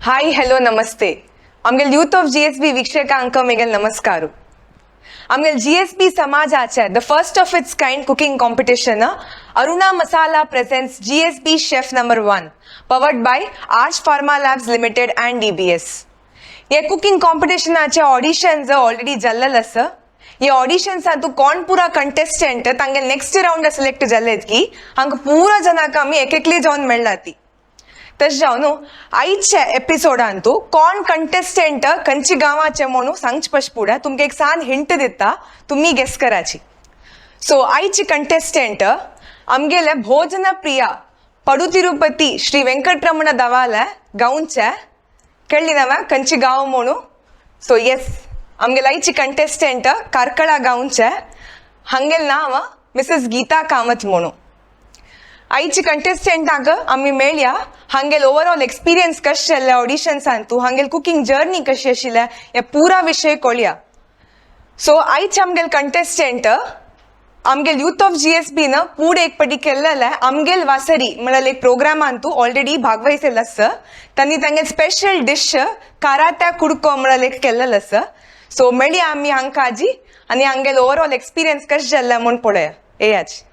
Hi hello ನಮಸ್ತೆ ಆಮ್ಗೆಲ್ youth of GSB ವೀಕ್ಷಕಾಂಕ ಮೇಗಲ್ ನಮಸ್ಕಾರು ಆಮ್ಗೆಲ್ GSB ಸಮಾಜ ಆಚೆ the first of its kind cooking competition Aruna Masala presents GSB chef number 1 powered by Arch Pharma Labs Limited and DBS ये कुकिंग कॉम्पिटिशन आचे ऑडिशन्स ऑलरेडी जल्लल अस ये ऑडिशन्स आतु कौन पूरा कंटेस्टेंट तांगे नेक्स्ट राउंड सिलेक्ट जल्लेत की हंग पूरा जना कमी एक जाऊन मेळ्ळाती तश जाऊन आईचे एपिसोड अंतू कौन कंटेस्टेंट कंची गावाचे म्हणून सांगच पशपुड्या तुमके एक सान हिंट दिता तुम्ही गेस कराची सो आईची कंटेस्टेंट आमगेले भोजन प्रिया पडु तिरुपति श्री वेंकटरमण दवाले गाऊंचे ಕೇಳಿನವ ಕಂಚಿ ಗಾಂವ್ ಮೋನು ಸೊ ಎಸ್ ಆಮ್ಗೆ ಲೈಚಿ ಕಂಟೆಸ್ಟೆಂಟ್ ಕಾರ್ಕಳ ಗಾಂವ್ಚೆ ಹಂಗೆಲ್ ನಾವ ಮಿಸಸ್ ಗೀತಾ ಕಾಮತ್ ಮೋನು ಐಚಿ ಕಂಟೆಸ್ಟೆಂಟ್ ಆಗ ಆಮ್ಮಿ ಮೇಳ್ಯ ಹಂಗೆಲ್ ಓವರ್ ಆಲ್ ಎಕ್ಸ್ಪೀರಿಯನ್ಸ್ ಕಷ್ಟ ಎಲ್ಲ ಆಡಿಷನ್ಸ್ ಅಂತೂ ಹಂಗೆಲ್ ಕುಕಿಂಗ್ ಜರ್ನಿ ಕಷ್ಟ ಎಷ್ಟಿಲ್ಲ ಯ ಪೂರಾ ವಿಷಯ ಕೊಳಿಯ ಸೊ ಐಚ್ ಆಮ್ಗೆಲ್ ಕಂಟೆಸ್ಟೆಂಟ್ आमगेल यूथ ऑफ GSB न पूड एक पटी केल्लेले आमगेल वासरी म्हळ्यार एक प्रोग्राम अंतू ऑलरेडी भागवहिसेल आस तांणी तांगे स्पेशल डिश कारात्या कुडको म्हळ्यार एक केल्लेलो आस सो मेळया आमी हांकां आजी आनी हांगेल ओवरऑल एक्सपिरियन्स कशें जाल्लें म्हूण पळोवया येयाची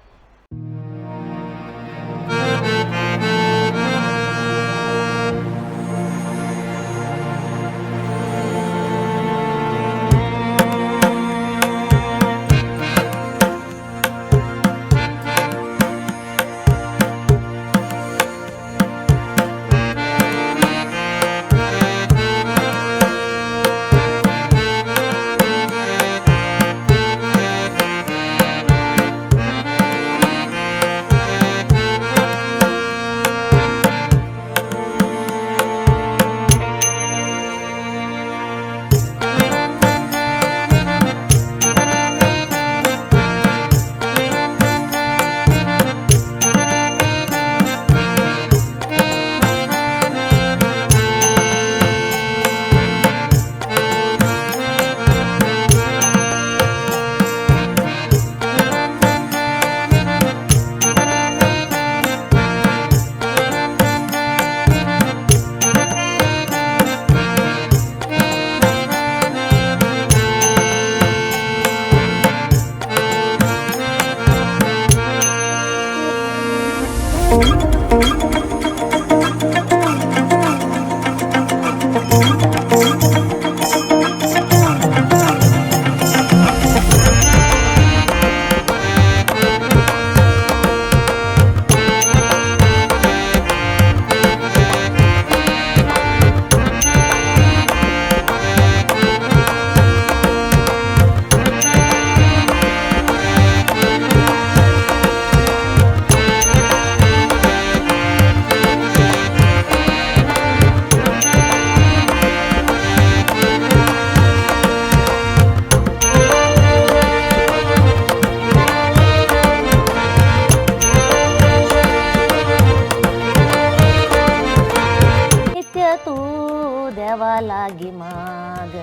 लागी माग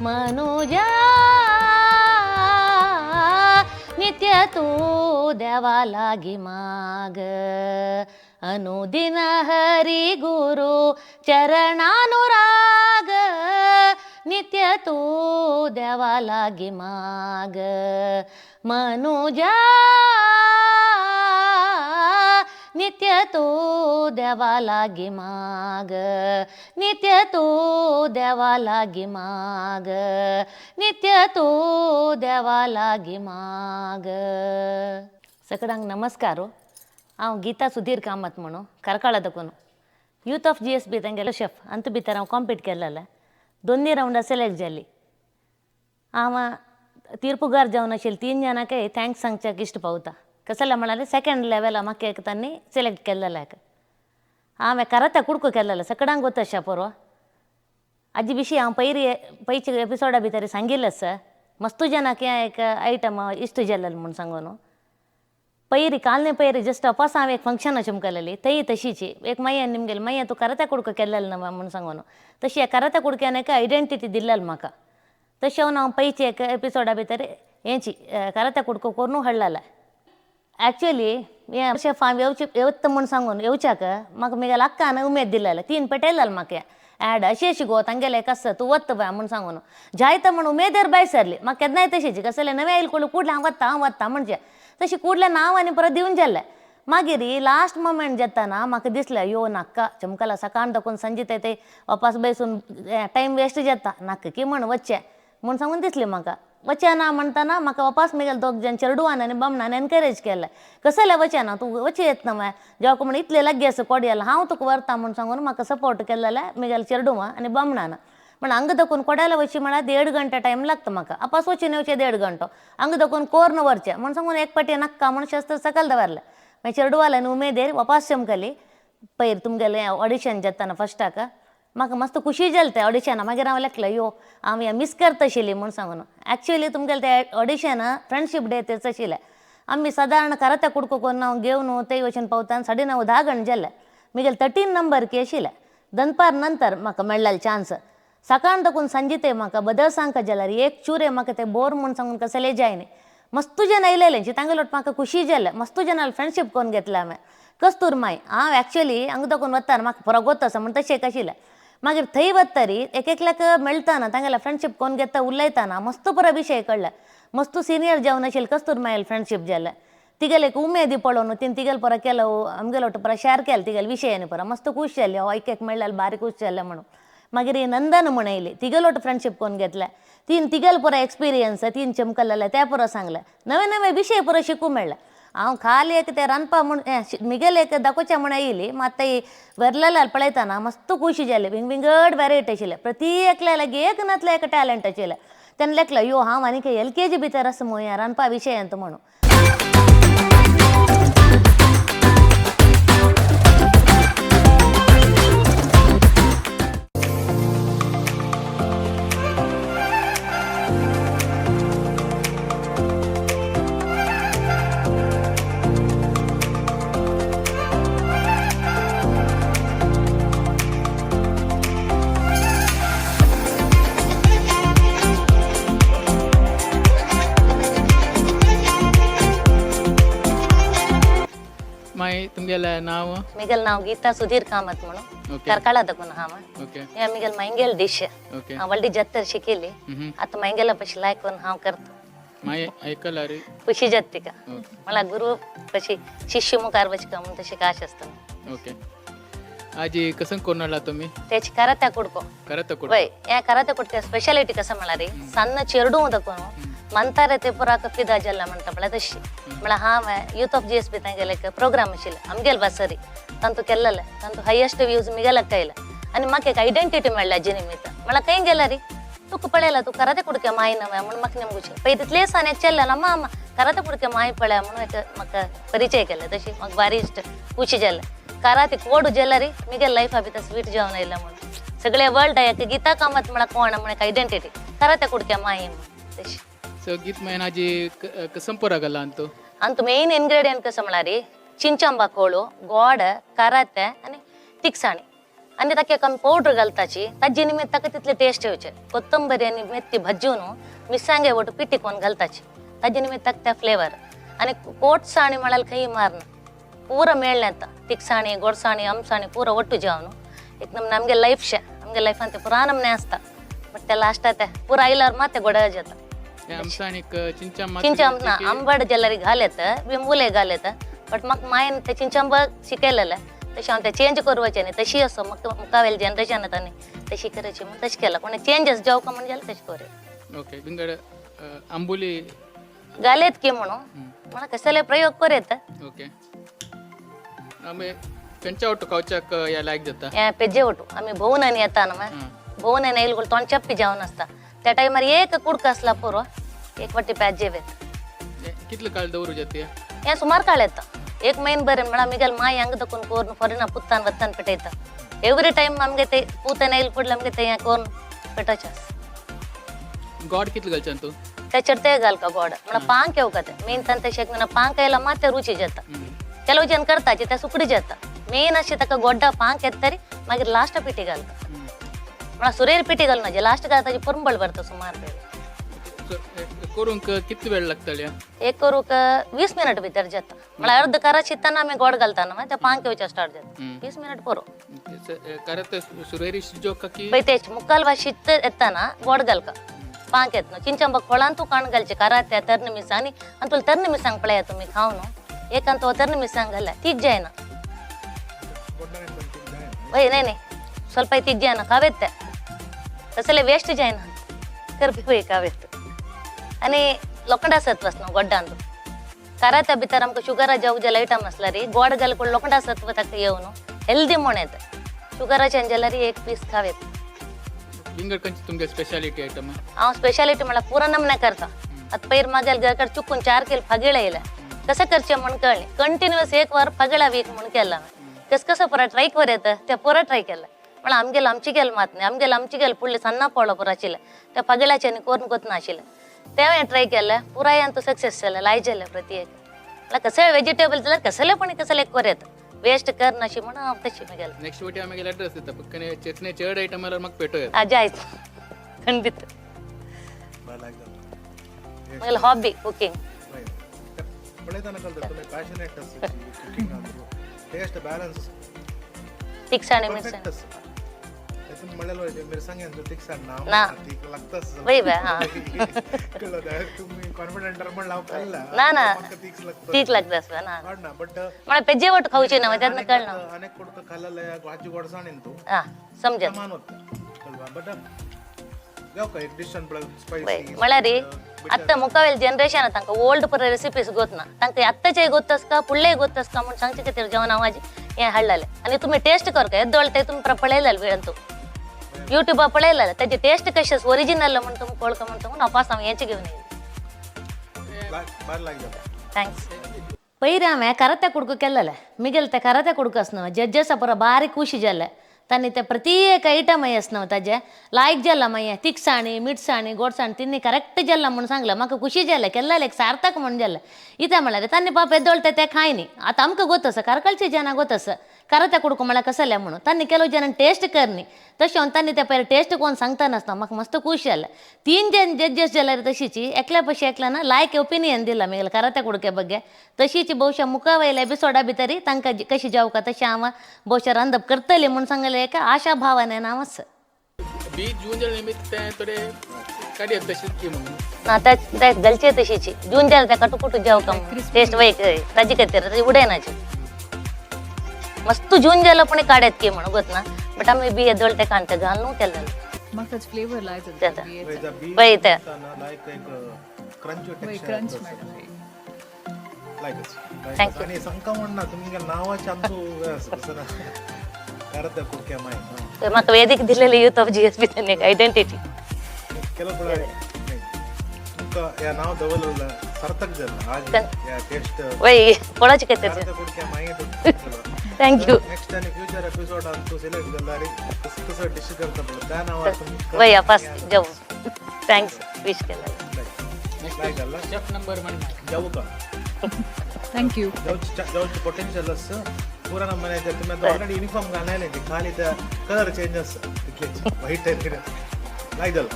मनुजा नित्य तू देवा लागी माग अनुदिन हरि गुरु चरणानुराग नित्य तू देवा लागी माग मनुजा नित्य तू देवा लागी माग नित्य तू देवा लागी माग नित्य तू देवा लागी माग सगळ्यांक नमस्कारू हांव गीता सुधीर कामत म्हणून करकाळादकून यूथ ऑफ GSB तांगेलो शेफ अंत भितर हांव कॉम्पीट केल्लें दोनी राउंडा सिलेक्ट जाली हांव तीर्पुगार जावन आशिल्ली 3 जणांकय थँक्स सांगच्याक इश्ट पावता कसले म्हणाले सेकेंड लेवल म्हाका एक तांणी सिलेक्ट केल्लें हांवें करात्या कुडको केल्लें सगळ्यांक गोतशा परवा हाजे विशीं हांव पयच्या एपिसोडा भितर सांगिल्लें आसा मस्तू जनाक एक आयटम इश्ट जाल्लें म्हूण सांगून पैरी कालने पैरी जस्ट अपास हांव एक फंक्शन अशें केलेली थंय तशीची एक मागीर निमगेली मागीर तूं करात्या कुडको केल्लेलें न्हय म्हूण सांगून तशी ह्या करात्या कुडक्यान एक आयडेंटिटी दिल्लेली म्हाका तशें हांव पयचे एक एपिसोडा भितर हेंची करात्या कुडको करून हाडलेलें ॲक्च्युली मी अशें फार्म येवच म्हूण सांगून येवच्याक म्हाका मिगेल अक्कान उमेद दिलेले 3 पेट येयलेले म्हाका ॲड अशी अशी गो तांगेले कस तूं वत्त बाय म्हूण सांगून जायत म्हण उमेदेर बाय सरली म्हाका केन्नाय तशीच कसले नवे येयले कोण कुडले हांव वत्ता म्हणजे तशी कुडले नांव आनी परत दिवन गेल्ले मागीर लास्ट मोमेंट जेताना म्हाका दिसलें यो नाका चमकला सकाळ दाखोवन संजे ते वापस बसून टायम वेस्ट जाता नाका की म्हण वच्चें म्हूण सांगून दिसलें म्हाका वचें ना म्हणटाना म्हाका वापस मिगेल 2 जण चेडवान आनी बामणान एनकरेज केलें कसले वचें ना तूं वचें येत ना जेव्हा म्हण इतले लागीं कोड येयला हांव तुका व्हरता म्हूण सांगून म्हाका सपोर्ट केलेले मिगेल चेडवा आनी बामणान पण हांगा दाखोवन कोड्याला वची म्हळ्यार 1.5 घंटा टायम लागता म्हाका वापस वचून येवचें 1.5 घंटो हांगा दाखोवन कोर्न व्हरचें म्हूण सांगून एक पाटी नाका म्हूण शस्त्र सकयल दवरलें मागीर चेडवाल्यान उमेदेर वापस चमकली पयर तुमगेलें ऑडिशन जेताना फस्टाक म्हाका मस्त खुशी जाली तें ऑडिशना मागीर हांव लेखलें यो हांव हें मिस करता आशिल्ली म्हूण सांगून ॲक्च्युली तुमगेलें तें ऑडिशन फ्रेंडशीप डे तेच आशिल्लें आमी सादारण कराते कुडको करून हांव घेवन ते वचून पावता 9:30 घंटे जाले मिगेल 13 नंबर की आशिल्लें दनपार नंतर म्हाका मेळ्ळेलो चान्स सकाळ दाखोवन संजे ते म्हाका बदल सांगता जाल्यार एक चुरे म्हाका ते बोर म्हूण सांगून कसले जायनी मस्तू जन येयलेलें तांगेलोट म्हाका खुशी जालें मस्तू जनाल फ्रेंडशीप करून घेतलें हांवें कस्तूर माय हांव ॲक्च्युली हांगा दाखोवन वताना म्हाका फरक आसा म्हण तशें एक आशिल्लें मागीर थंय वतरी एकल्याक मेळटाना तांगेल्या फ्रेंडशीप कोण घेता उलयताना मस्त पुरो विशय कळ्ळे मस्त सिनियर जावन आशिल्लें कस्तूर मायल फ्रेंडशीप जालें तिगेले एक उमेदी पळोवन तिने तिगेल परा केलो आमगेलो परा शेअर केलो तिगेल विशयानी परा मस्त खूश जाली हांव एक मेळ्ळेलें बारीक खूश जालें म्हणून मागीर ही नंदन म्हण येयली तिगेलोट फ्रेंडशीप कोण घेतलें तिगेल पुरो एक्सपिरियन्स चमकलेले ते पुरो सांगलें नवे नवे विशय पुरो शिकूंक मेळ्ळे हांव खाली एक ते रांदपा म्हूण मिगेल एक दाखोवचें म्हण येयली मात व्हरलेले पळयतना मस्त खुशी जाली विंगड वेरायटी आशिल्ले प्रती एकल्या लागीं एक नातले एक टॅलंट आशिल्लें तेन्ना लेखलें यो हांव आनीक LKG भितर आसा मू ह्या रांदपा विशयांत म्हणून माय तुमगेले नाव मिगेल नाव गीता सुधीर कामत म्हणून कर्काळा दाखोवन हांव ओके या मिगेल मैंगेल डिश ओके हांव व्हडली जत्तर शिकिल्ली आतां मैंगेला पशी लायकून हांव करता माय ऐकला रे खुशी जाता तिका मला गुरु कशी शिष्य मुखार वचका म्हणून तशी काश आसता ओके आजी कसं कोणाला तुम्ही तेची करात्या कुडको करत कुड वय या करात्या कुडके स्पेशालिटी कसं म्हळ्यार सಣ್ಣ ಚೆರಡು दाखोवन म्हणटारे ते पुराक फिदा जाल्ला म्हणटा म्हळ्यार तशी म्हळ्यार हांव यूथ ऑफ GSB तांगेले एक प्रोग्राम आशिल्ले आमगेल बसरी तांतू केल्लेले तांतू हायेस्ट व्ह्यूज मिगेलाक कायले आनी म्हाका एक आयडेंटिटी मेळ्ळ्या जी निमित्त म्हळ्यार खंय गेला रे तुका पळयला तू कराते कुडके माय नव्हे म्हणून म्हाका नेमकूच पळय तितले साने चल्लेला मामा कराते कुडके माय पळया म्हणून एक म्हाका परिचय केले तशी म्हाका बारी इश्ट खुशी जालें कराते कोड जेल्ला रे मिगेल लायफा भितर स्वीट जावन आयला म्हणून सगळे वर्ल्ड एक गीता कामत म्हळ्यार कोण म्हणून एक आयडेंटिटी कराते कुडके माय म्हणून तशी सो गीत मायन आजी कसं पोरागला अंतू अंत मेन इंग्रेडियंट कसं म्हळ्यार चिंचांबा कोळू गोड कराते आनी तिखसाणी आनी ताका एक आमी पावडर घालताची ताजे निमित्त ताका तितले टेस्ट येवचे कोथंबरी आनी मेथी भाजून मिरसांगे वट पिठी कोण घालताची ताजे निमित्त ताका ते फ्लेवर आनी कोटसाणी म्हळ्यार खंय मारना पूरा मेळ्ळें आतां तिखसाणी गोडसाणी आमसाणी पूरा ಒಟ್ಟು जावन एकदम ನಮಗೆ ಲೈಫ್ ಶೇ ನಮಗೆ ಲೈಫ್ ಅಂತ ಪುರಾ ನಮ್ನೆ ಆಸ್ತಾ ಬಟ್ ಎಲ್ಲ ಅಷ್ಟತೆ ಪೂರಾ ಐಲಾರ್ ಮಾತೆ गोड जाता आमसाणीक चिंचाम चिंचाम आंबड जल्लरी घालेत विंबुले घालेत बट म्हाका मायन ते चिंचांब शिकयलेले तशें हांव ते चेंज करपाचें न्ही तशी असो म्हाका मुखावेल जनरेशन आतां न्ही तशी करची म्हूण तशें केलां कोणी चेंजीस जावका म्हण जाल्यार तशें करूं ओके विंगड आंबोली घालेत की म्हणून म्हाका कसले प्रयोग करेत ओके आमी खंयच्या ಒಟ್ಟು कवचाक या लायक जाता हे पेजे ಒಟ್ಟು आमी भोवनानी येता न्हू भोवनानी येयलो तोंड चप्पी जावन आसता त्या टायमार एक कुडको आसला पुरो एक वाटी पेजे वेत कितले काळ दवरू जाती हे सुमार काळ येता एक महिन बरें म्हळ्यार मिगेल माय हंग दखून कोरून फॉरेना पुत्तान वत्तान पेटयता एवरी टायम आमगे ते पुतान येयले पडले आमगे ते कोरून पेटोवचें आसता गोड कितले घालचें तूं त्याचेर ते घालका गोड म्हळ्यार पांक येवका ते मेन तांते शेक पांक येयला मात ते रुची जाता ಕೆಲವು ಜನ करताचे ते सुकडी जाता मेन अशें ताका गोड्डा पांक येतरी मागीर लास्ट पिठी घालता म्हळ्यार सुरेर पिठी घालना जे लास्ट घालता ताजी परंबळ भरता सुमार वेळ सो करूंक किती वेळ लागतले एक करूक 20 मिनिट भितर जाता मला अर्ध करा शिकताना आम्ही गोड घालताना माहिती पांक येवच्या स्टार्ट जाता 20 मिनिट पुरो करत सुरेरी शिजोका की पै तेच मुक्काल भात शिजत येताना गोड घालका पांक येत ना चिंचंबक फळान तू काण घालचे करा त्या तर्न मिरसांग आणि तुला तर्न मिरसांग पळया तुम्ही खाऊ नो एकांत तर्न मिरसांग घाला तीच जायना वय नाही ಸ್ವಲ್ಪ तीच जायना खावेत त्या तसले वेस्ट जायना करपी होई खावेत आणि लोखंडा सत्व असणं गोड्डांत करात्या भितर आमकां शुगरा जावं आयटम आसला री गोड घालून लोखंडा सत्व ताका येवन हेल्दी म्हण येता शुगराच्यान जाल्यार एक पीस खावेत विंगड कंची तुमगे स्पेशालिटी आयटम हांव स्पेशालिटी म्हळ्यार पुरो नमने करता आतां पयर मागेल घरकडे चुकून 4 किलो फगीळ येयला कसं करचें म्हण कळ्ळें कंटिन्युअस एक वर फगळा वीक म्हण केला कसं पुरा ट्राय कर येता त्या पुरा ट्राय केला म्हळ्यार आमगेल आमची गेल मात न्ही आमगेल आमची गेल फुडले सन्ना पळो पुरो आशिल्ले त्या फगळ्याच्यानी कोरून कोतना आशिल्लें तें हांवें ट्राय केलें पुराय तो सक्सेस जालें लायक जालें प्रत्येक म्हळ्यार कसले वेजिटेबल जाल्यार कसले पण कसले कर येता वेस्ट कर नाशी म्हणून हांव तशी गेलें नेक्स्ट वाटी आमी एड्रेस दिता पक्कने चेतने चड आयटम आल्यार म्हाका पेटो येता आज आयज खंडीत म्हगेल हॉबी कुकिंग तिक्स आणि मिरसांग ना वय बाय हा ना ना तीच लागतास ना मला पेजेवट खाऊचे ना त्यातनं कळलं हा समजत म्हळ्यार आत्ता मुखावेल जनरेशन तांकां ओल्ड पर रेसिपीज गोतना तांकां आत्ताचे गोतस का फुडले गोतस का म्हणून सांगचे खातीर जेवण हांव हें हाडलेलें आनी तुमी टेस्ट कर का येदोळ ते तुमी पळयलें वेळान तूं युट्यूबार पळयलें तेजे टेस्ट कशें ओरिजिनल म्हणून तुमकां कळका म्हणून म्हणून हांव हेंचे घेवन येयलें थँक्स पयर हांवें करात्या कुडको केल्लेलें मिगेल ते करात्या कुडको आसना जज्जसा पुरो बारीक कुशी जाले तांणी ते प्रत्येक आयटम आसना ताजे लायक जाला मागीर तिखसाणी मिठसाणी गोडसाणी तिन्नी करेक्ट जाला म्हणून सांगलें म्हाका खुशी जालें केल्लेलें एक सार्थक म्हणून जालें इता म्हळ्यार तांणी पाप येदोळ ते खाय न्ही आतां आमकां गोत आसा कारकळचे जना गोत आसा करात्या कुडको म्हळ्यार कसलें म्हणून तांणी केलो जनांनी टेस्ट करनी तशें तांणी ते पयर टेस्ट कोण सांगता नासता म्हाका मस्त खूश जालें 3 जन जज्जेस जाल्यार तशीची एकल्या पशी एकल्या ना लायक ओपिनियन दिला म्हगेल्या करात्या कुडके बग्गे तशीच भोवशा मुखा वयल्या एपिसोडा भितरी तांकां कशी जावका तशें हांव भोवशा रांदप करतलें म्हणून सांगलें एका आशा भावानेन हांव आसा बीच जून जाल्या निमित्त थोडे काडी तशीच की म्हणून ना त्या घालचे तशीची जून जाल्यार त्या कटुकुटू जावका टेस्ट वय ताजे खातीर उडयनाची मस्त जून जालो पण काड्यात की म्हणून गोत ना बट आमी बी येदोळ ते कांते घालून केलेलें म्हाका फ्लेवर लायक पळय ते थँक्यू आणि संका म्हणना तुमगे नावाचे आमचो करता कुडक्या माय म्हाका वेदीक दिलेले यूथ ऑफ जीएसबी त्यांनी एक आयडेंटिटी केलं पण तुमका या नाव दवरलं सार्थक झालं आज या टेस्ट वय कोणाची खातीर करता कुडक्या माय थँक्यू नेक्स्ट आणि फ्युचर एपिसोड आमचो सिलेक्ट झाला रे कसं डिश करता पण त्या नावावर तुम्ही वय पास जाऊ थँक्स विश केलं काय झालं शेफ नंबर म्हणून जाऊ का थँक यू जाऊची पोटेन्शियल असतं पुरा नंबर आहे तुम्ही आता ऑलरेडी युनिफॉर्म घालायला ते खाली त्या कलर चेंज असतं तिथले व्हाईट आहे काय झालं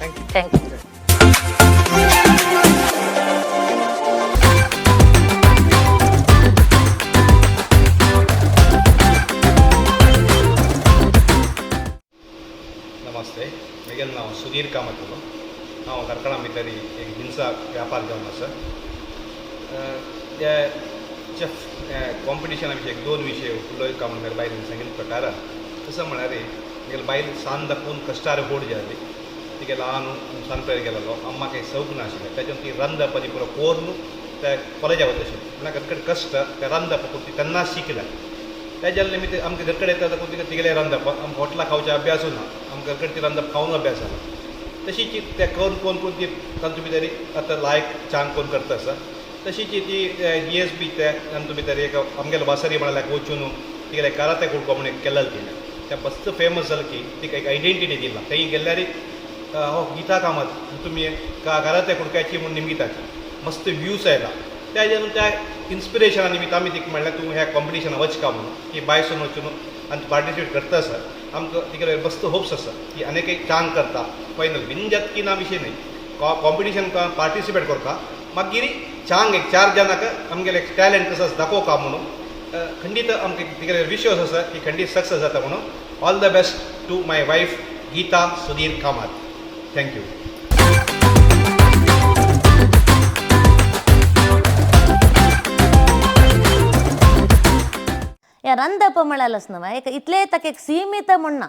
थँक्यू थँक्यू नमस्ते म्हगेलें नांव सुधीर कामत हांव कारकणा भितर एक हिंसा व्यापार घेवन आसा त्या कॉम्पिटिशना विशीं 2 विशय उलोवया म्हण म्हज्या बायलेन सांगिल्ल्या प्रकारान तसो म्हळ्यार म्हगेले बायल सान दाखोवन कश्टार होड जाली तिगे ल्हान सान पेर गेलेलो अम्माक सवक नाशिल्लें त्याच्यान ती रांदप आनी पुरो पोरन त्या कॉलेजा वता आशिल्ली म्हळ्यार घरकडेन कश्ट त्या रांदप ती तेन्नाच शिकल्या त्याच्या निमित्त आमच्या घरकडे येता तिका तिगेले रांदप आमकां हॉटेलाक खावचे अभ्यासू ना आमकां घरकडे ती रांदप खावन अभ्यास आसा तशीच ते करून कोण ती तांतू भितर आतां लायक छान कोण करता आसा तशीच ती जीएसबी त्या तांतू भितर एक आमगेलो वासरी म्हळ्यार वचून तिगेले कराते कुडको म्हणून केल्लें तिणें तें मस्त फेमस जालें की तिका एक आयडेंटिटी दिला थंय गेल्यार हो गीता कामत तुमी कराते कुडक्याची म्हूण निमगिताची मस्त व्ह्यूज आयला त्याच्यान त्या इन्स्पिरेशना निमित्त आमी तिका म्हणल्यार तूं ह्या कॉम्पिटिशनाक वचका म्हणून की बायसून वचून आनी पार्टिसिपेट करता आसा आमकां तिकडे मस्त होप्स आसा की आनीक एक छान करता फायनल बिनजतकी ना विशय न्ही कॉम्पिटिशन का पार्टिसिपेट करता मागीर चांग एक 4 जनाक आमगेले टॅलंट कसो दाखोवका म्हणून खंडीत आमकां तिगेले विश्वास आसा की खंडीत सक्सेस जाता म्हणून all the best to my wife Geeta Sudhir Kamath. Thank you. या ರಂದಪ್ಪ म्हणालच एक इतले तक एक सीमित म्हणना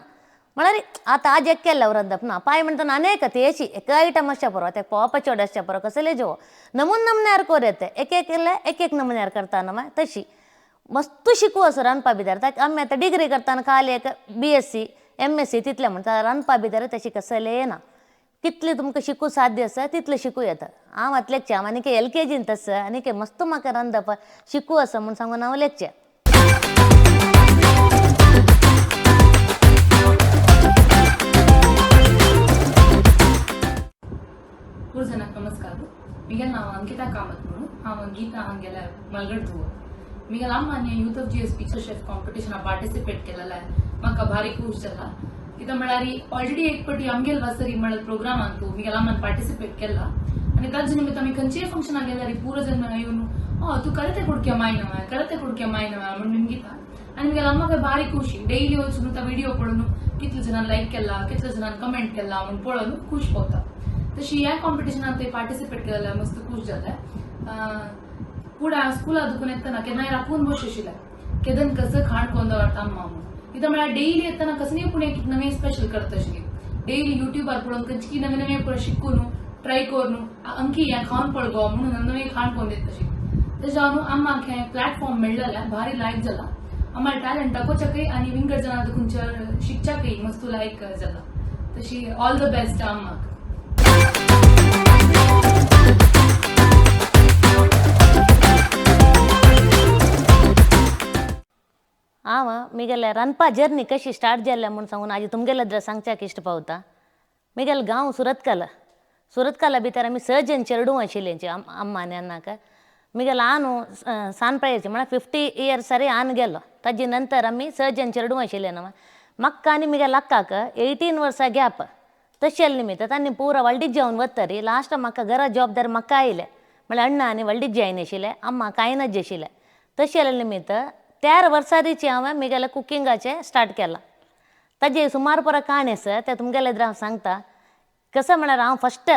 म्हळ्यार आतां आज एक केल्लो ರಂದಪ್ಪ ना पाय म्हणटा अनेक तेची एक आयटम आसच्या पुरो ते पोवपा चड आसच्या पुरो कसले जेवो नमुन्यार कोर येते एक केले एक नमुन्यार करता न्हय तशी मस्त शिकू असो रांदपा भितर ताका आमी आतां डिग्री करतना खाली एक BSc MSc तितले म्हणटा रांदपा भितर तशी कसले ना कितले तुमकां शिकू साध्य आसा तितलें शिकू येता. हांव आतां लेखचें हांव आनीक LKGंत आसा आनीक मस्त म्हाका रांदप शिकू आसा म्हूण सांगून हांव लेखचें. ಮೂರು ಜನಕ್ಕೆ ನಮಸ್ಕಾರ. ಮಿಗಲ್ ನಾವು ಅಂಕಿತಾ ಕಾಮತ್ ನೋಡು ಹಾಂ ಗೀತಾ ಹಂಗೆಲ್ಲ ಮಲ್ಗಡ್ದು ಮಿಗಲ್ ಅಮ್ಮನ್ಯ youth of GSP chef competition participate केलेला आहे म्हाका भारी खूश जाला कित्याक म्हळ्यार ऑलरेडी एक पटी आमगेल वासरी म्हळ्यार प्रोग्रामांत तूं मिगेल आम्मान पार्टिसिपेट केला आनी ताजे निमित्त आमी खंयचेय फंक्शनाक गेल्यार पुरो जन येवन तूं करते कुडके मायनवा म्हणून निमगिता आनी मिगेल आम्माक भारी खुशी डेली वचून तो व्हिडिओ पळोवन कितले जणांनी लायक केला कितले जणांनी कमेंट केला म्हणून पळोवन खूश पावता. तशी ह्या कॉम्पिटिशनात ते पार्टिसिपेट केलेलं मस्त खूश जालें. पुढे स्कूलात दुखून येतना केन्नाय राखून बसशिल्लें केदन कसं खाण कोण दवरता अम्मा म्हणून इथं म्हळ्यार डेली येतना कसं नाही पुणे एक नवे स्पेशल करता आशिल्ली डेली युट्यूबार पळोवन खंयची नवे नवे पळय शिकून ट्राय करून अंकी हें खावन पळ गो म्हणून नवे खाण कोण दिता तशी तेज्या लागून आम्माक हें प्लॅटफॉर्म मेळ्ळेलें भारी लायक जाला. आम्हाला टॅलंट दाखोवच्याकय आनी विंगड जाणां खंयच्या शिकच्याकय मस्त लायक जाला. तशी ऑल द बेस्ट आम्माक. हांव मिगेले रांदपा जर्नी कशी स्टार्ट जाल्ल्या म्हूण सांगून आज तुमगेले जर सांगच्याक इश्ट पावता. मिगेल गांव सुरतकाला भितर आमी सर्जन चेडूं आशिल्लीं अम्मान अन्नाक मिगेल आनु सानपळेची म्हळ्यार 50 years सारी आन गेलो ताजे नंतर आमी सर्जन चेडूं आशिल्ले न्हय म्हाका आनी मिगेल अक्काक 18 वर्सां गॅप तशेल निमित्त तांणी पुरो वळडीक जेवन वतरी लास्ट म्हाका घरा जबाबदारी म्हाका आयले म्हळ्यार अण्णा आनी वळडीक जेयन आशिल्ले अम्मा कांयनच आशिल्ले तशेल निमित्त 13 वर्सांची हांवें मिगेले कुकिंगाचें स्टार्ट केलां. ताजे सुमार पुरो काणी आसा ते तुमगेले हांव सांगता. कसं म्हळ्यार हांव फस्ट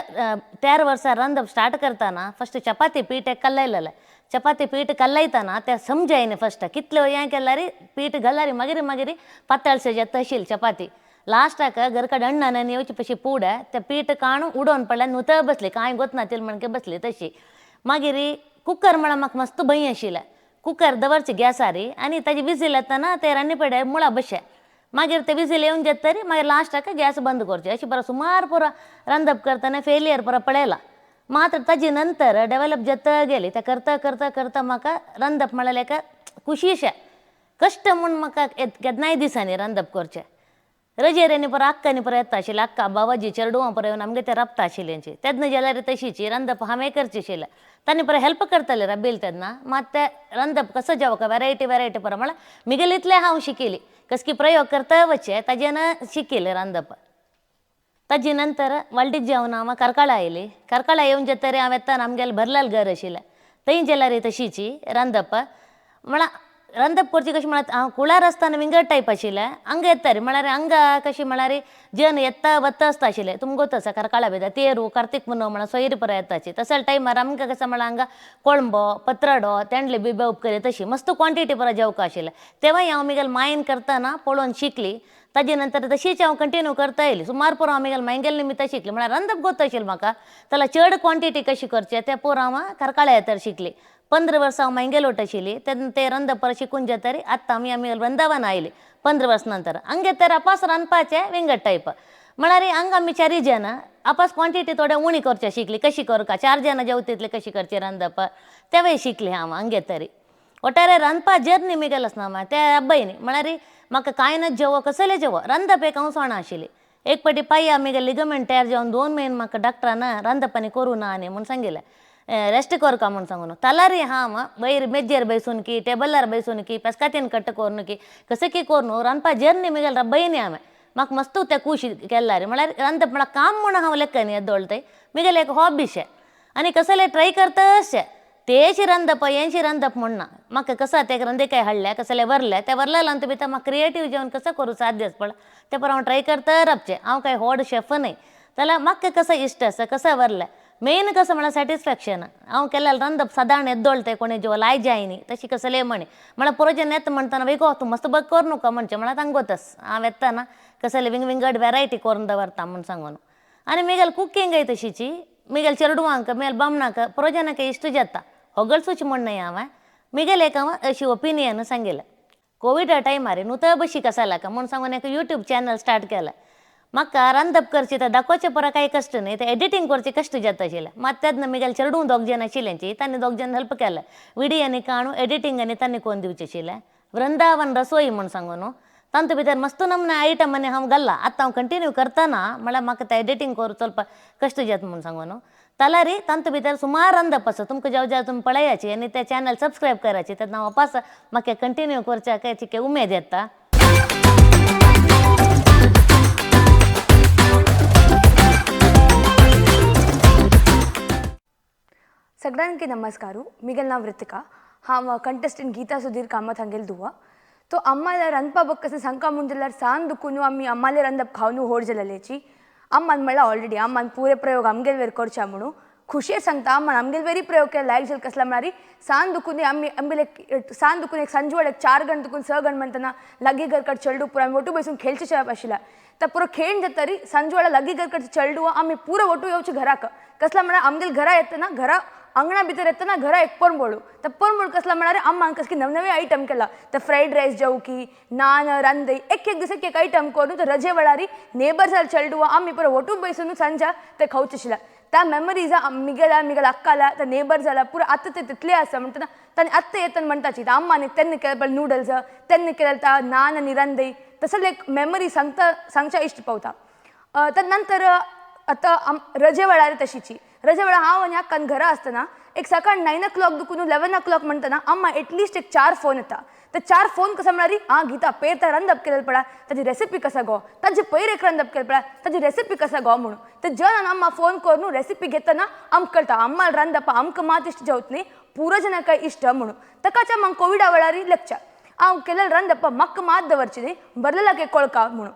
13 वर्सां रांदप स्टार्ट करतना फस्ट चपाती पीठ एक कल्लयलेलें चपाती पीठ कल्लयतना तें समजायना फस्ट कितले हें केल्यार पीठ घाल्यार मागीर पातळशें जेता आशिल्ली चपाती लास्टाक घर कडेन अण्णान येवचे पशी पुढे तें पीठ काणून उडोवन पडलें न्हू थंय बसली कांय गोतना तिल म्हणके बसली तशी मागीर कुकर म्हळ्यार म्हाका मस्त भंय आशिल्लें कुकर दवरचें गॅसार आनी ताजी विजील येतना ते रान्नी पडे मुळा बशे मागीर ते विजील येवन जेतरी मागीर लास्टाक गॅस बंद करचें अशें बरो सुमार पुरो रांदप करतना फेलियर पुरो पळयला. मात्र ताजे नंतर डेवलप जाता गेली ते करता करता करता म्हाका रांदप म्हळ्यार एका खुशीशें कश्ट म्हूण म्हाका केन्नाय दिसांनी रांदप करचें. रजेरेनी पुरो अक्कानी पुरो येता आशिल्लें अक्का बाबाजी चेडूं पुरो येवन आमगे ते राबता आशिल्लींची तेन्ना जाल्यार तशीची रांदप हांवें करचें आशिल्लें तांणी पुरो हेल्प करताले रबील तेन्ना मात ते रांदप कसो जेवक वेरायटी पुरो म्हळ्यार मिगेल इतलें हांव शिकिली कसकी प्रयोग करता वचे ताजेन शिकिल्लें रांदप. ताजे नंतर वळडीक जेवन हांव करकाळा आयली करकाळा येवन जेतरी हांव येताना आमगेलें भरलाल घर आशिल्लें थंय जाल्यार तशीची रांदप म्हळ्यार रांदप करची कशी म्हळ्यार हांव कुळार आसतना विंगड टायप आशिल्लें हांगा येतारी म्हळ्यार हांगा कशी म्हळ्यार जन येता वता आसता आशिल्लें तुमकां गोत आसा करकाळा भितर तेरू कार्तीक पुनव म्हळ्यार सोयरी पुरो येताची तसले टायमार आमकां कसो म्हळ्यार हांगा कोळंबो पत्राडो तेंडले बिबे उपकरी तशी मस्त क्वॉन्टिटी पुरो जेवका आशिल्लें तेव्हाय हांव मिगेल मायन करतना पळोवन शिकली. ताजे नंतर तशीच हांव कंटिन्यू करता येयली सुमार पुरो हांव मिगेल मांगेल निमित्त शिकली म्हळ्यार रांदप गोत आशिल्लें म्हाका जाल्यार चड क्वॉन्टिटी कशी करचें तें पुरो हांव करकाळा येतार शिकली. 15 वर्सां हांव मांगेलोट आशिल्ली तेन्ना ते रांदप परत शिकून जेतरी आतां आमी वृंदावन आयली 15 वर्सां नंतर हांगा तर आपास रांदपाचें विंगड टायप म्हळ्यार हांगा आमी 4 जाणां आपास क्वॉन्टिटी थोडे उणी करचें शिकली कशी करता 4 जाणां जेवता तितले कशी करचें रांदप तेवेय शिकली हांव हांगे तरी ಒಟ್ಟಾರೆ ರಂಪ ಜರ್ನಿ ಮಿಗಲಸ್ ನಮ್ಮ ते अब्बाईनी म्हळ्यार म्हाका कांय ना जेवो कसले जेवो रांदप एक हांव सोणा आशिल्ली एक पाटी पांया मिगे लिगमेंट तयार जावन 2 म्हयने म्हाका डॉक्टरान रांदपानी करूं ना न्ही म्हूण सांगिल्लें रेस्ट करका म्हूण सांगून तलारी हांव वयर मेजेर बैसून की टेबलार बैसून की पेस्कातीन कट्ट करून की कसं की करून रांदपा जर्नी मिगेल रब्बाईनी हांवें म्हाका मस्त त्या खुशी केला रे म्हळ्यार रांदप म्हळ्यार काम म्हणून हांव लेक्क न्ही येदोळतय म्हगेलें एक हॉबी शे आनी कसले ट्राय करता अशें तेशी रांदप हेंशी रांदप म्हणना म्हाका कसं ते रंदेकाय हाडल्या कसले भरले ते भरलेलं अंत भितर म्हाका क्रिएटीव जेवण कसं करूं साध्य पड ते पर हांव ट्राय करता रावचें हांव काय व्हड शेफ न्हय जाल्यार म्हाका कसं इश्ट आसा कसं भरलें मेन कसं म्हळ्यार सॅटिस्फॅक्शन हांव केलेलें रांदप सादारण येदोळतें कोणी जेव लाय जाय न्ही तशी कसले म्हणे म्हळ्यार पुरोजेन येता म्हणटाना वेगो तूं मस्त बग कर नुका म्हणचें म्हळ्यार तांकां गोतस हांव येताना कसले विंगड वेरायटी करून दवरता म्हूण सांगून आनी म्हगेल कुकींगय तशीची म्हगेल चेडवांक म्हगेल बामणाक पुरोजनाक इश्ट जाता होगळसूच म्हणणं हांवें म्हगेल एक हांव अशी ओपिनियन सांगिल्लें कोविडा टायमार न्हू तो बशी कसाला का म्हूण सांगून एक यूट्यूब चॅनल स्टार्ट केलें म्हाका रांदप करची तर दाखोवचें परा कांय कश्ट न्ही ते एडिटींग करचें कश्ट जाता आशिल्लें मात तेन्ना म्हगेल चेडूं दोग जाण आशिल्लेंची तांणी दोग जाण हेल्प केलें विडियोनी काणू एडिटींगांनी तांणी कोन्न दिवचें आशिल्लें वृंदावन रसोई म्हूण सांगून तांचे भितर मस्त नमूने आयटम आनी हांव घाल्ला आतां हांव कंटिन्यू करतना म्हळ्यार म्हाका तें एडिटींग करूं चलपा कश्ट जाता म्हूण सांगून जाल्यार तांचे भितर सुमार रांदप आसा तुमकां जेव जेव तुमी पळयाची आनी ते चॅनल सबस्क्रायब करायची तेन्ना हांव वापस म्हाका कंटिन्यू करच्या काय उमेद येता सगळ्यांकी नमस्कारू मिगेल नाव ऋतिका हांव कंटेस्टंट गीता सुधीर कामत हांगेल दुवा तो अम्माले रंदपा बग कशें सांगता म्हूण जाल्यार सांज दुखून आमी अम्माले रंदप खावन होड जालेची अम्मान म्हणल्यार ऑलरेडी अम्मान पुरे प्रयोग आमगेल वेर करच्या म्हणून खुशेर सांगता अम्मान आमगेल वेरी प्रयोग केला लायक जाल कसला म्हळ्यार सांज दुखून आमी आमगेले सांज दुखून एक संजवड एक 4 गंट दुखून 6 गंट म्हणटना लागी घरकड चेडू पुरो आमी ओटू बसून खेळचे शेप आशिल्ला तर पुरो खेळून जातरी संजवाडा लागी घरकड चेडू आमी पुरो ओटू येवचे घराक कसला म्हळ्यार आमगेल घरा येतना घरा अंगणा भितर येतना घरा एक पोरबोळू तर पोरबोळ कसला म्हळ्यार अम्मान कस की नवे आयटम केला तर फ्रायड रायस जावं की नान रांदई एक दीस एक आयटम करून तर रजे वेळारी नेबर जाल चेडू आमी पुरो ओटू बसून सांजा ते खावचे आशिल्ला त्या मेमरीज मिगेल अक्काला तर नेबर जाला पुरो आतां ते तितले आसा म्हणटना तांणी आत्तां येतना म्हणटाची अम्माने तेन्ना केलें पळय नूडल्स तेन्ना केलें नान आनी रांदई तसले एक मेमरी सांगच्या इश्ट पावता तर नंतर आतां रजे वेळार तशीची रजे वेळार हांव आनी अक्कान घरा आसतना एक सकाळ 9 o'clock दुखून 11 o'clock म्हणटना अम्मा एटलिस्ट एक 4 फोन येता ते 4 फोन कसं म्हळ्यार गीता पेर तर रंदप केलें पळय ताजी रेसिपी कसा गो ताजे पयर एक रंदप केलें पळय ताजी रेसिपी कसा गो म्हणून ते जन अम्मा फोन करून रेसिपी घेतना आमकां कळटा अम्मा रंदप आमकां मात इश्ट जावत न्ही पुरो जनांक इश्ट म्हणून ताकाच्या मग कोविडा वेळार लेक्चर हांव केलें रंदप म्हाका मात दवरची न्ही भरलेला के कळका म्हणून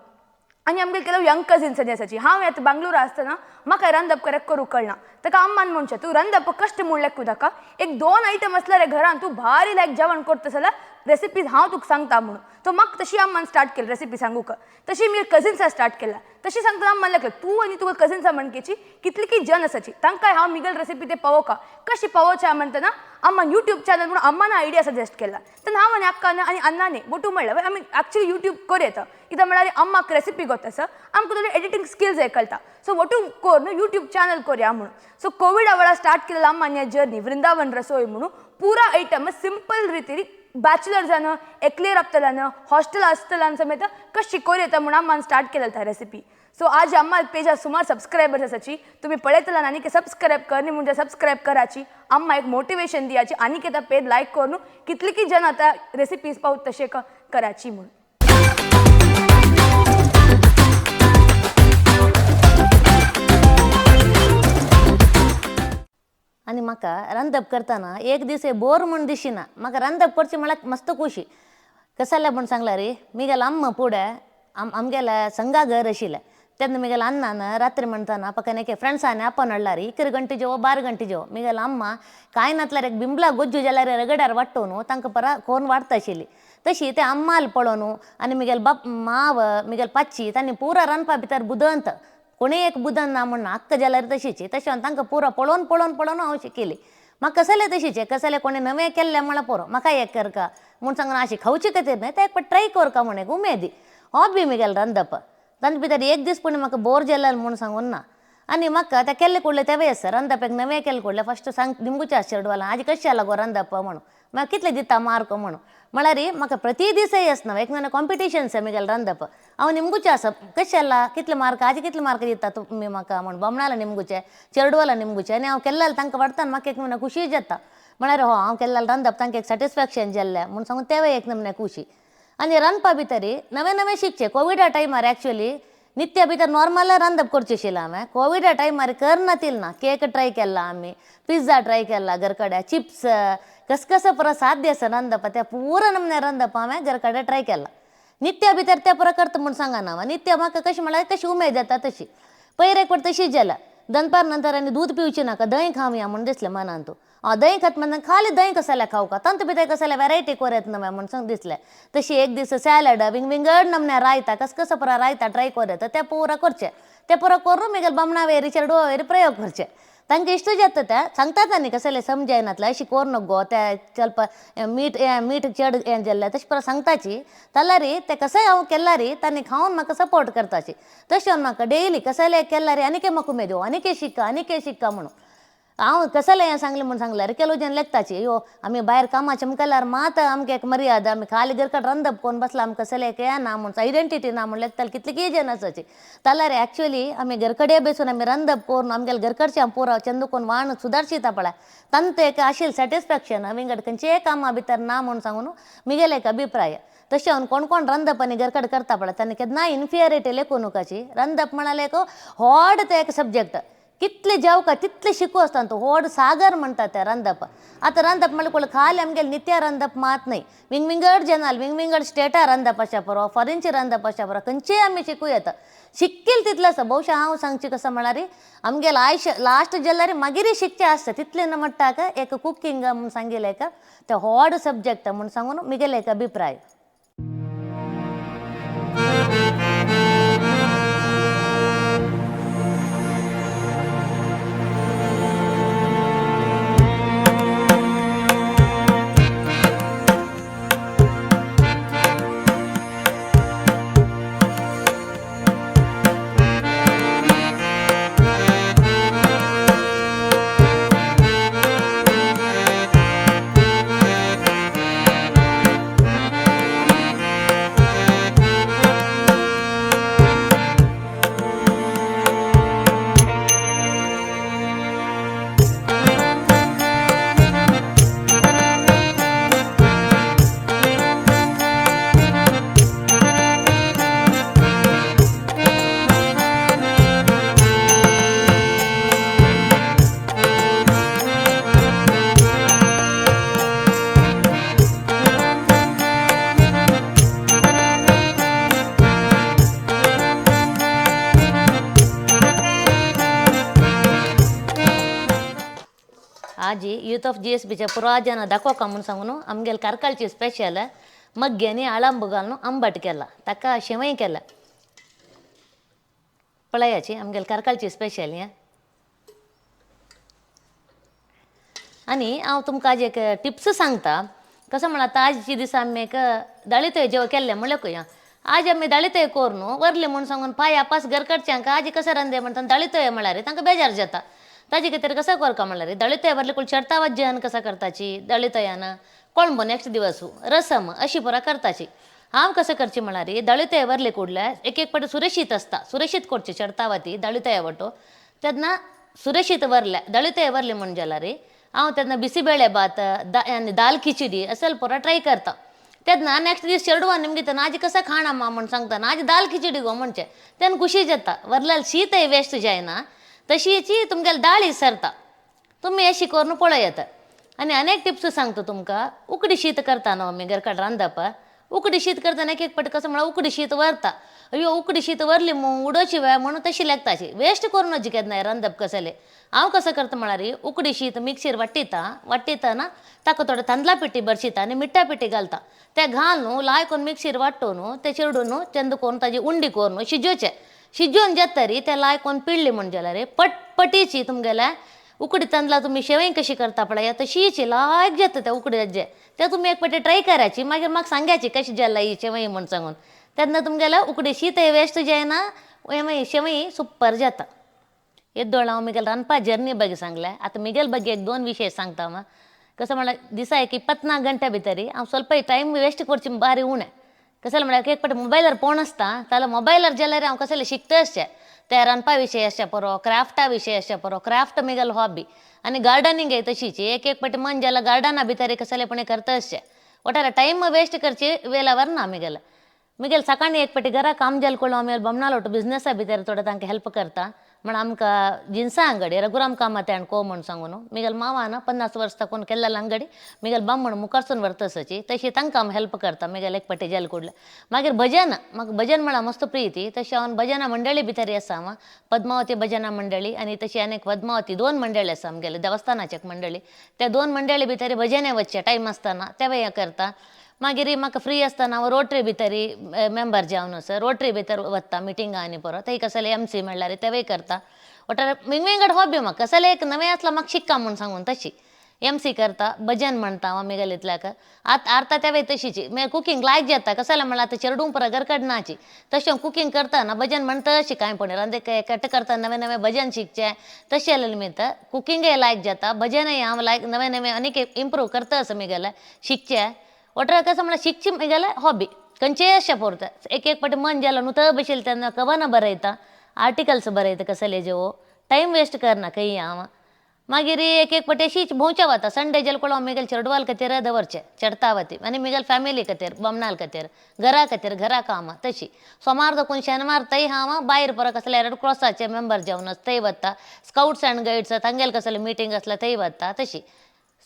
आनी आमगे केलो यंग कजिन्स आसाची हांव येता बांगलोर आसतना म्हाका रंदप करेक्ट करूंक कळना ताका अम्मान म्हणचे तूं रंदप कश्ट म्हूण लेखू नाका एक 2 आयटम आसल्यार घरान तूं भारी लायक जेवण करता जाल्यार रेसिपीज हांव तुका सांगता म्हणून तो म्हाका तशी अम्मान स्टार्ट केली रेसिपी सांगूक तशी मी कजिन्सा स्टार्ट केला तशी सांगता अम्मान लेखलें तूं आनी तुका कजिन्सा म्हणकेची कितली की जन आसाची तांकांय हांव मिगल रेसिपी ते पावोवका कशी पावोवच्या म्हणटना अम्मान यूट्यूब चॅनल म्हणून अम्मान आयडिया सजेस्ट केला तेन्ना हांव आनी अक्कान आनी अन्नाने बोटू म्हणलें आमी एक्चुअली यूट्यूब कर येता कित्याक म्हळ्यार अम्माक रेसिपी गोत आसा आमकां थोडी एडिटींग स्किल्स हे कळटा सो वटू कर न्हू यूट्यूब चॅनल करया म्हणून सो कोविडा वेळार स्टार्ट केलेला अम्मान हें जर्नी वृंदावन रसोई म्हणून पुरा आयटम सिंपल रितीन बॅचलर जाणं एकले राबतल्यानं हॉस्टेल आसतल्यान समेत कशी कर येता म्हणून अम्मान स्टार्ट केलेलं था रेसिपी सो आज अम्मा पेजा सुमार सबस्क्रायबर्स आसाची तुम्ही पळयतल्यान आनी सबस्क्रायब करनी म्हणजे सबस्क्रायब कराची अम्मा एक मोटिवेशन दियाची आनी केता पेज लायक करून कितली की जन आता रेसिपीज पावत तशें कराची म्हणून आनी म्हाका रांदप करतना एक दीस बोर म्हूण दिशिना म्हाका रांदप करचें म्हळ्यार मस्त खुशी कसालें म्हूण सांगला रे मिगेल अम्मा फुडें आमगेल्या संगा घर आशिल्लें तेन्ना मिगेल अन्नान रात्री म्हणटाना पक्कन एके फ्रेंड्सांनी आपोवन हाडला रे 11 गंटे जेवो 12 गंटे जेवो मिगेल अम्मा कांय नातल्यार एक बिंबला गोज्जू जाल्यार रगड्यार वाडटोवन तांकां परा कोरून वाडता आशिल्ली तशी ते अम्माल पळोवन आनी मिगेल बाप माव मिगेल पाच्ची तांणी पुरा रांदपा भितर बुदंत कोणी एक बुदन ना म्हणना अक्क जाल्यार तशीची तशें तांकां पुरो पळोवन हांव शिकली म्हाका कसले तशीचे कसले कोणी नवें केल्लें म्हळ्यार पुरो म्हाका एक करका म्हूण सांगून अशी खावची खातीर न्हय ते एक ट्राय करका म्हूण एक उमेदी हॉबी मिगेल रांदप तांचे भितर एक दीस पूण म्हाका बोर जालें म्हूण सांगून ना आनी म्हाका तें केल्लें कुडलें तेवें आसा रांदप एक नवें केलें कुडलें फस्ट सांग निंबूच्या चेडवाला आजी कशें जाला गो रांदप म्हणून म्हाका कितलें दिता मार्क म्हणून म्हळ्यार म्हाका प्रति दिसय आसना एक कॉम्पिटिशन आसा मिगेल रांदप हांव निंबूचें आसा कशें जाला कितले मार्क आजी कितले मार्क दिता तुमी म्हाका म्हणून बामणाला निंबूचे चेडवाला निंबूचे आनी हांव केल्लें तांकां वाडटाना म्हाका एक नमुने खुशी जाता म्हळ्यार हांव केल्लें रांदप तांकां एक सॅटिस्फॅक्शन जाल्लें म्हूण सांगून तेवें एक नमुने खुशी आनी रांदपा भितरी नवे नवे शिकचे कोविडा टायमार एक्चुअली नित्य भितर नॉर्मल रांदप करचे आशिल्लें हांवें कोविडा टायमार करनातील ना केक ट्राय केला आमी पिझ्झा ट्राय केला घरकड्या चिप्स कसं पुरा साध्य आसा रांदप त्या पुरा नमने रांदप हांवें घरकड्या ट्राय केला नित्या भितर त्या पुरा करता म्हूण सांगा ना नित्य म्हाका कशी म्हळ्यार कशी उमेद येता तशी पयर एक फावट तशीच जाला दनपार नंतर आनी दूध पिवची नाका दही खावया म्हूण दिसलें मनान तूं दही खात म्हणून खाली दही कसाल्या खाऊ का तांतू भितर कसाल्या वेरायटी कोरेत नव्या म्हूण सांग दिसलें तशी एक दीस सॅलड विंगड नमने रायता कसं पुरा रायता ट्राय कोरेत ते पुरा करचें ते पुरा करून मिगेल बामणा वेरी चेडवा वेरी प्रयोग करचे तांकां इश्ट जाता त्या सांगतात आनी कसले समजायनातले अशी कोर नगो ते ಸ್ವಲ್ಪ मीठ चड हें जाल्लें तशें पुरा सांगताची जाल्यार ते कसंय हांव केला री तांणी खावन म्हाका सपोर्ट करताची तशें म्हाका डेली कसले केला री आनीक म्हाका उमेद आनीक शिक्का म्हणून हांव कसलें हें सांगलें म्हूण सांगल्यार केलो जन लेखताची यो आमी भायर कामां चमकल्यार मात आमकां एक मर्यादा आमी खाली घरकड रांदप कोण बसला आमकां कसलें हें ना म्हूण आयडेंटिटी ना म्हूण लेखताले कितले की जन आसाची जाल्यार एक्चुअली आमी घरकडे बसून आमी रांदप करून आमगेले घरकडचे पुरो चंद कोण वाण सुदारशीता पळय तांत एक आशिल्लें सॅटिस्फॅक्शन विंगड खंयचेय कामां भितर ना म्हूण सांगून म्हगेलो एक अभिप्राय तशें हांव कोण रांदप आनी घरकड करता पळय तांणी केन्ना इन्फिरियरिटी लेखूं नकाची रांदप म्हणाले एक व्हड ते एक सब्जेक्ट कितले जेवका तितले शिकू आसता तो व्हड सागर म्हणटा ते रांदप आतां रांदप म्हळ्यार कोण खाली आमगेले नित्य रांदप मात न्हय विंगड जनाल विंगड स्टेटार रांदप आसा पुरो फॉरेनचे रांदप आसा पुरो खंयचेय आमी शिकूं येता शिककील तितलें आसा भोवशा हांव सांगचें कसं म्हळ्यार आमगेलें आयुश्य लास्ट जाल्यार मागीर शिकचें आसता तितलें न म्हणटाक एक कुकींग म्हूण सांगिल्लें एक ते व्हड सब्जेक्ट म्हूण सांगून म्हगेलो एक अभिप्राय आजी यूथ ऑफ GSBच्या पुरा जन दाखोवका म्हूण सांगून आमगेले कारकालची स्पेशल मग्ग्यांनी आळंब घालून आंबट केला ताका शेवय केला पळयाची आमगेले कारकालची स्पेशल हें आनी हांव तुमकां आज एक टिप्स सांगता कसं म्हणल्यार आजची दिसा आमी एक दळीतय जेवण केल्लें म्हणलें पळय आज आमी दळीतय कोर न्हू व्हरली म्हूण सांगून पांय आपास घरकडच्यांक आजी कसं रांदे म्हणटा दळीतय म्हळ्यार तांकां बेजार जाता ताजे खातीर कसं करता म्हळ्यार दळीतय भरले कोण चडता जेवण कसं करताची दळीतयान कोळंबो नेक्स्ट दिवस रसम अशी पुरा करताची हांव कशें करचें म्हळ्यार दळीतय भरले कुडल्यार एक पाटी सुरक्षीत आसता सुरक्षीत करची चडतावा ती दळीतया वटो तेन्ना सुरक्षीत व्हरल्या दळीतय व्हरली म्हूण जाल्यार हांव तेन्ना बिसिबेळे भात आनी दाल खिचडी असल पुरा ट्राय करता तेन्ना नेक्स्ट दीस चेडवा निमगे नाजी कसं खाणा मा म्हूण सांगता नाजी दाल खिचडी गो म्हणचे तेन्ना खुशी जाता व्हरल्यार शीतय वेस्ट जायना तशीची तुमगेले दाळी सरता तुमी अशी करून पळयात आनी अनेक टिप्स सांगता तुमकां उकडी शीत करता न्हू आमी घरकाड रांदप उकडी शीत करतना एक पाटी कसं म्हळ्यार उकडी शीत व्हरता अयो उकडी शीत व्हरली उडोवची वेळ म्हणून तशी लेखताची वेस्ट करून नजी केन्ना रांदप कसले हांव कसं करता म्हळ्यार उकडी शीत मिक्सीर वाट्टितना ताका थोडे तांदळा पिठी भरशिता आनी मिठ्ठा पिठी घालता ते घालून लाय करून मिक्सीर वाट्टून ते चिरडून चंद करून ताजी उंडी करून शिजोवचें शिजोवन जातरी ते लाय कोण पिळ्ळी म्हूण जाल्यार पटपटीची तुमगेल्या उकडी तांदळा तुमी शेवय कशी करता पळय तशीची लायक जाता त्या उकडी जे ते तुमी एक पाटी ट्राय करायची मागीर म्हाका सांगायची कशी जाला ही शेवय म्हूण सांगून तेन्ना तुमगेल्या उकडी शीत वेस्ट जायना शेवय सुपर जाता येद्दोळ हांव म्हगेल रांदपा जर्नी ಬಗ್ಗೆ सांगलें आतां म्हगेल ಬಗ್ಗೆ एक 2 विशय सांगता हांव कसं म्हळ्यार दिसा एक 24 गंटे भितर हांव ಸ್ವಲ್ಪ टायम वेस्ट करची बारी उणें कसं म्हळ्यार एक पाटी मोबायलार फोन आसता जाल्यार मोबायलार जाल्यार हांव कसलें शिकता आसचें ते रांदपा विशय आसचें पुरो क्राफ्टा विशय आसचें पुरो क्राफ्ट म्हगेलो हॉबी आनी गार्डनिंग तशीची एक पाटी मन जाल्यार गार्डना भितर कसलेपणी करता आसचें ಒಟ್ಟಾರೆ ಟೈಮ್ ವೇಸ್ಟ್ ಖರ್ಚಿ ವೇಲವರ್ ಮಿಗೆಲ್ಲ मिगेल सकाळी एक पेटी घरा काम जाल कोळ आम्ही बमनाल होतो बिझनेस भितर थोडं तांकां हेल्प करता म्हण आमकां जिन्सा अंगडी रघुराम कामत आणि को म्हण सांगून मिगेल मावान 50 वर्स तकून केल्लेलं अंगडी मिगेल बम्मण मुखारसून वर्तसची तशी तांकां आमी हेल्प करता मिगेल एक पेटी जाल कोडले मागीर भजन म्हाका भजन म्हणल्यार मस्त प्रिती तशी हांव भजना मंडळी भितर आसा हांव पद्मावती भजना मंडळी आनी तशी आनीक पद्मावती 2 मंडळी आसा आमगेले देवस्थानाची मंडळी त्या 2 मंडळी भितर भजने वच्चे टायम आसतना तेवे करता मागीर म्हाका फ्री आसतना हांव रोटरी भितरी मेंबर जावन आसा रोटरी भितर वता मिटिंगां आनी परत थंय कसले MC म्हणल्यार तेवय करता ಒಟ್ಟಾರೆ वेगवेगळे हॉबी म्हाका कसले एक नवें आसला म्हाका शिक्का म्हूण सांगून तशी MC करता भजन म्हणटा हांव मेगलींतल्याक आरता तेवय तशीची मागीर कुकींग लायक जाता कसले म्हणल्यार आतां चेडूं पुरो घरकडनाची तशें कुकींग करतना भजन म्हणटा अशी कांय पण रांदे कट करता नवें नवें भजन शिकचें तशें निमित्त कुकिंगय लायक जाता भजनय हांव लायक नवें नवें आनीक इम्प्रूव करता असं मेगेलें शिकचें ಒಟ್ಟಾರೆ कसं म्हणल्यार शिकची मेगेले हॉबी खंयचेय अशें पडटा एक एक पाटी मन जाल्यार न्हू थंय बशिल्लें तेन्ना कवनां बरयता आर्टिकल्स बरयता कसले जेवो टायम वेस्ट करना खंय हांव मागीर एक एक पाटी अशीच भोंवचें वता संडे जाल्यार कोण मेगेल चेडवाल खातीर दवरचें चडतावती आनी मेगेल फॅमिली खातीर बमनाल खातीर घरा कामां तशी सोमार देखून शेनवार थंय हांव भायर परत कसले रेड क्रॉसाचे मेंबर जावन थंय वता स्काउट्स अँड गायड्स तांगेल कसले मिटींग आसला थंय वता तशी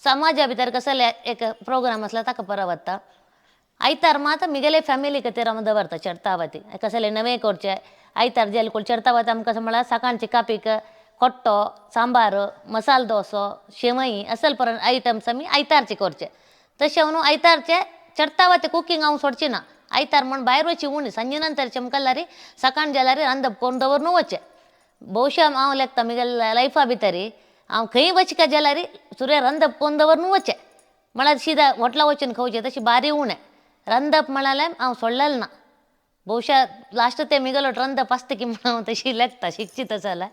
समाजा भितर कसले एक प्रोग्राम आसला ताका परत वता आयतार मात मिगेले फॅमिली खातीर हांव दवरता चडतावती कसले नवें करचें आयतार जेल कोण चडतावती आमकां म्हळ्यार सकाळची कापीक कोट्टो सांबार मसालो डोसो शेवई असल परत आयटम्स आमी आयतारचे करचे तशें हांव आयतारचे चडतावती कुकींग हांव सोडची ना आयतार म्हण भायर वची उणी सांजे नंतर चमकल्यार सकाळ जाल्यार रांदप करून दवरून वचें भोवशा हांव लेखता मिगेल लायफा भितरी हांव खंय वचका जाल्यार सुरे रांदप करून दवरून वचें म्हळ्यार सिदा हॉटला वचून खावचें तशी बारी उणें रांदप म्हळ्यार हांव सोडलेलें ना भोवशा लास्ट ते मिगेलो रांदप आसता की म्हण हांव तशी लेखता शिकची तसो जाल्यार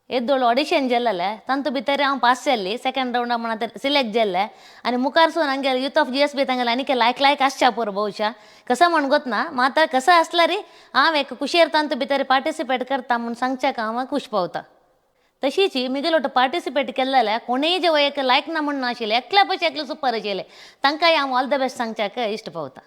येद्दोळ ऑडिशन जाल्लें तांतू भितर हांव पास जाल्ली सेकंड राउंडा म्हणा सिलेक्ट जाल्लें आनी मुखारसून हांगे यूथ ऑफ GSB तांगेले आनीक लायक आसच्या पुरो भोवशा कसं म्हण गोतना मात कसं आसल्यार हांव एक कुशीर तांतू भितर पार्टिसिपेट करता म्हूण सांगच्याक हांव खूश पावता तशीच मिगेल ಒಟ್ಟು पार्टिसिपेट केल्लेल्या कोणीय जे एक लायक ना म्हण नाशिल्ले एकल्या पयशे एकले सुपर आशिल्ले तांकांय हांव ऑल द बेस्ट सांगच्याक इश्ट पावता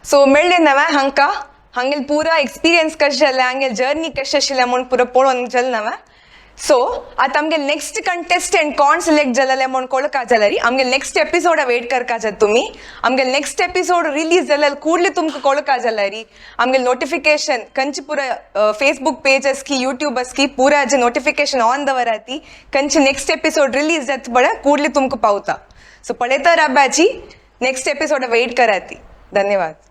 सो मेळ्ळें नवें हांकां हांगेल पुरो एक्सपिरियन्स कशें जालें हांगेल जर्नी कशें आशिल्लें म्हूण पुरो पळोवन जालें नवें सो आतां आमगे नेक्स्ट कंटेस्टंट कोण सिलेक्ट जालेलें म्हूण कळका जाल्यार आमगे नेक्स्ट एपिसोड वेट करका जाय तुमी आमगे नेक्स्ट एपिसोड रिलीज जाल्यार कुडली तुमकां कळका जाल्यार आमगे नोटिफिकेशन खंयची पुरो फेसबुक पेजस की यूट्यूबस की पुरा जे नोटिफिकेशन ऑन दवराती खंयची नेक्स्ट एपिसोड रिलीज जाता पळय कुडली तुमकां पावता सो पळयता राबाची नेक्स्ट एपिसोड वेट कराती धन्यवाद